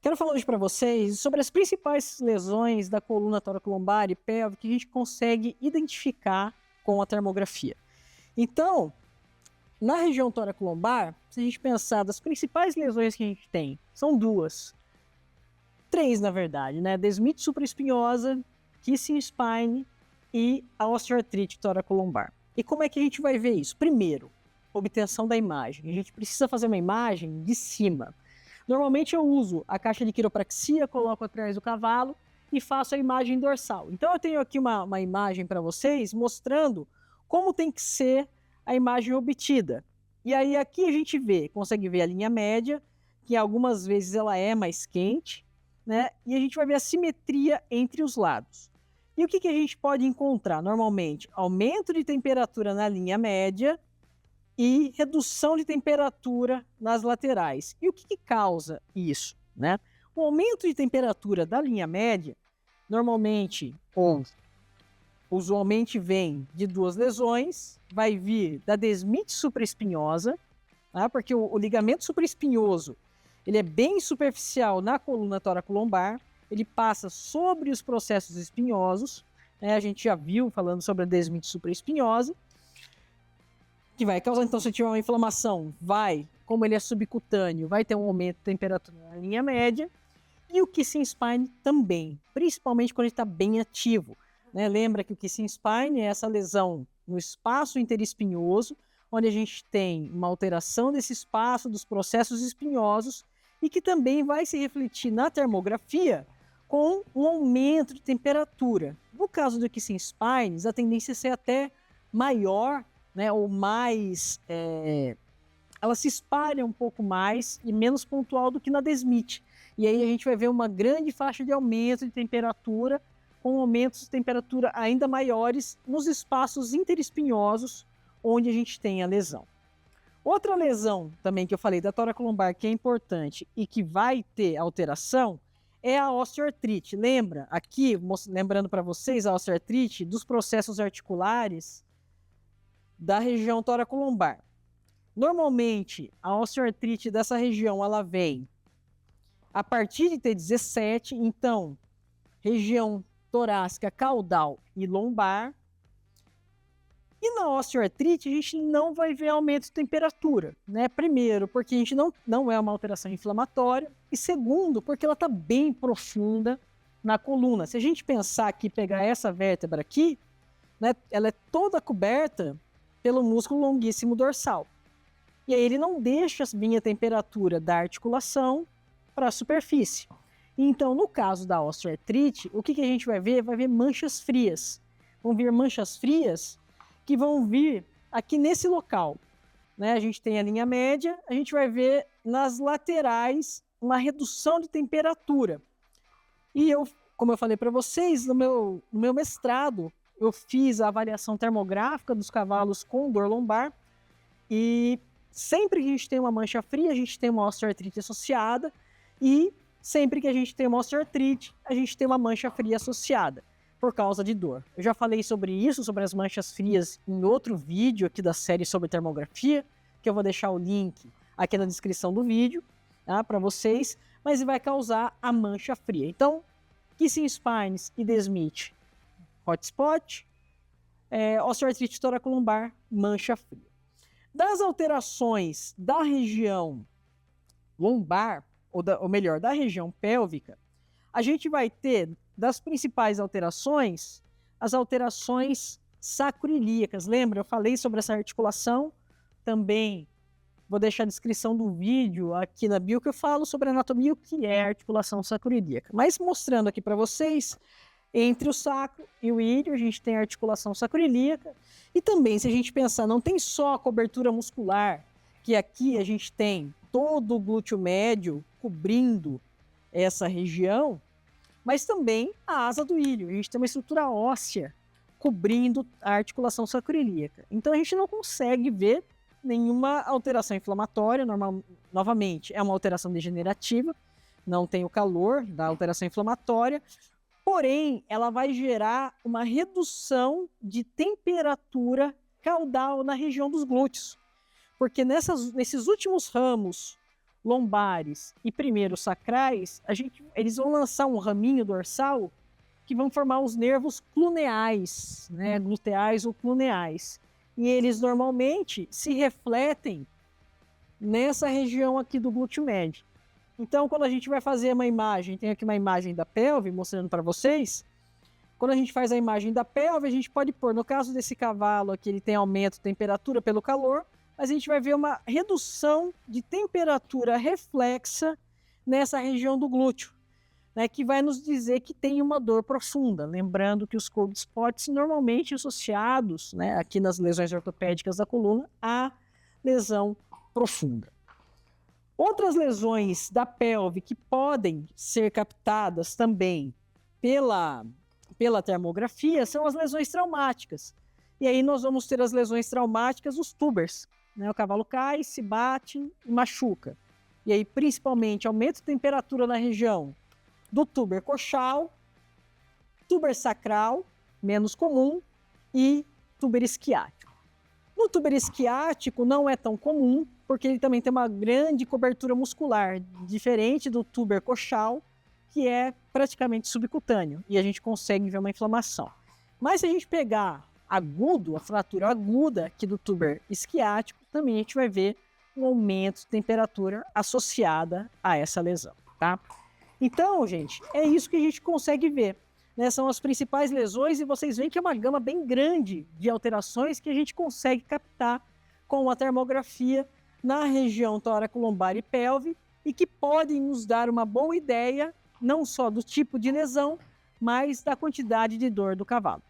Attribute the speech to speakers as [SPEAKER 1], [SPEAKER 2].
[SPEAKER 1] Quero falar hoje para vocês sobre as principais lesões da coluna toracolombar e pélvica que a gente consegue identificar com a termografia. Então, na região toracolombar, se a gente pensar das principais lesões que a gente tem, são três na verdade, né? Desmite supraespinhosa, kissing spine e a osteoartrite toracolombar. E como é que a gente vai ver isso? Primeiro, obtenção da imagem. A gente precisa fazer uma imagem de cima. Normalmente eu uso a caixa de quiropraxia, coloco atrás do cavalo e faço a imagem dorsal. Então eu tenho aqui uma imagem para vocês mostrando como tem que ser a imagem obtida. E aí aqui a gente consegue ver a linha média, que algumas vezes ela é mais quente, né? E a gente vai ver a simetria entre os lados. E o que a gente pode encontrar? Normalmente, aumento de temperatura na linha média e redução de temperatura nas laterais. E o que causa isso, né? O aumento de temperatura da linha média, normalmente, ou usualmente vem de duas lesões, vai vir da desmite supraespinhosa, tá? Porque o ligamento supraespinhoso, ele é bem superficial na coluna toracolombar, ele passa sobre os processos espinhosos, né? A gente já viu falando sobre a desmite supraespinhosa, que vai causar, então, se tiver uma inflamação, como ele é subcutâneo, vai ter um aumento de temperatura na linha média, e o kissing spine também, principalmente quando ele está bem ativo, né? Lembra que o kissing spine é essa lesão no espaço interespinhoso, onde a gente tem uma alteração desse espaço, dos processos espinhosos, e que também vai se refletir na termografia com um aumento de temperatura. No caso do kissing spines, a tendência é ser até maior, né, ou mais, ela se espalha um pouco mais e menos pontual do que na desmite. E aí a gente vai ver uma grande faixa de aumento de temperatura, com aumentos de temperatura ainda maiores nos espaços interespinhosos, onde a gente tem a lesão. Outra lesão também que eu falei da toracolombar que é importante e que vai ter alteração é a osteoartrite. Lembra aqui, lembrando para vocês, a osteoartrite dos processos articulares da região toracolombar. Normalmente, a osteoartrite dessa região, ela vem a partir de T17, então, região torácica, caudal e lombar. E na osteoartrite, a gente não vai ver aumento de temperatura, né? Primeiro, porque a gente não é uma alteração inflamatória, e segundo, porque ela está bem profunda na coluna. Se a gente pensar aqui, pegar essa vértebra aqui, né, ela é toda coberta pelo músculo longuíssimo dorsal. E aí ele não deixa vir a temperatura da articulação para a superfície. Então, no caso da osteoartrite, o que a gente vai ver? Vai ver manchas frias. Vão vir manchas frias que vão vir aqui nesse local, né? A gente tem a linha média, a gente vai ver nas laterais uma redução de temperatura. E como eu falei para vocês, no meu mestrado, eu fiz a avaliação termográfica dos cavalos com dor lombar e sempre que a gente tem uma mancha fria, a gente tem uma osteoartrite associada, e sempre que a gente tem uma osteoartrite, a gente tem uma mancha fria associada por causa de dor. Eu já falei sobre isso, sobre as manchas frias, em outro vídeo aqui da série sobre termografia, que eu vou deixar o link aqui na descrição do vídeo, tá, para vocês, mas vai causar a mancha fria. Então, kissing spines e desmite, hotspot, osteoartrite toracolombar, mancha fria. Das alterações da região lombar, ou melhor, da região pélvica, a gente vai ter, das principais alterações, as alterações sacroiliacas. Lembra? Eu falei sobre essa articulação, também vou deixar a descrição do vídeo aqui na bio, que eu falo sobre a anatomia, o que é a articulação sacroiliaca. Mas mostrando aqui para vocês, entre o sacro e o ilho, a gente tem a articulação sacroiliaca. E também, se a gente pensar, não tem só a cobertura muscular, que aqui a gente tem todo o glúteo médio cobrindo essa região, mas também a asa do ilho. A gente tem uma estrutura óssea cobrindo a articulação sacroiliaca. Então a gente não consegue ver nenhuma alteração inflamatória. Novamente, é uma alteração degenerativa, não tem o calor da alteração inflamatória, porém, ela vai gerar uma redução de temperatura caudal na região dos glúteos. Porque nesses últimos ramos, lombares e primeiros sacrais, eles vão lançar um raminho dorsal que vão formar os nervos cluneais, né, gluteais ou cluneais. E eles normalmente se refletem nessa região aqui do glúteo médio. Então, quando a gente vai fazer uma imagem, tem aqui uma imagem da pelve mostrando para vocês. Quando a gente faz a imagem da pelve, a gente pode pôr, no caso desse cavalo aqui, ele tem aumento de temperatura pelo calor, mas a gente vai ver uma redução de temperatura reflexa nessa região do glúteo, né, que vai nos dizer que tem uma dor profunda. Lembrando que os cold spots normalmente associados, né, aqui nas lesões ortopédicas da coluna, à lesão profunda. Outras lesões da pelve que podem ser captadas também pela termografia são as lesões traumáticas. E aí nós vamos ter as lesões traumáticas, os tubers, né? O cavalo cai, se bate e machuca. E aí, principalmente, aumento de temperatura na região do tuber coxal, tuber sacral, menos comum, e tuber isquiático. No tuber isquiático não é tão comum, porque ele também tem uma grande cobertura muscular, diferente do tuber coxal, que é praticamente subcutâneo, e a gente consegue ver uma inflamação. Mas se a gente pegar agudo, a fratura aguda aqui do tuber isquiático, também a gente vai ver um aumento de temperatura associada a essa lesão, tá? Então, gente, é isso que a gente consegue ver, né? São as principais lesões e vocês veem que é uma gama bem grande de alterações que a gente consegue captar com a termografia na região tóraco-lombar e pelve e que podem nos dar uma boa ideia não só do tipo de lesão, mas da quantidade de dor do cavalo.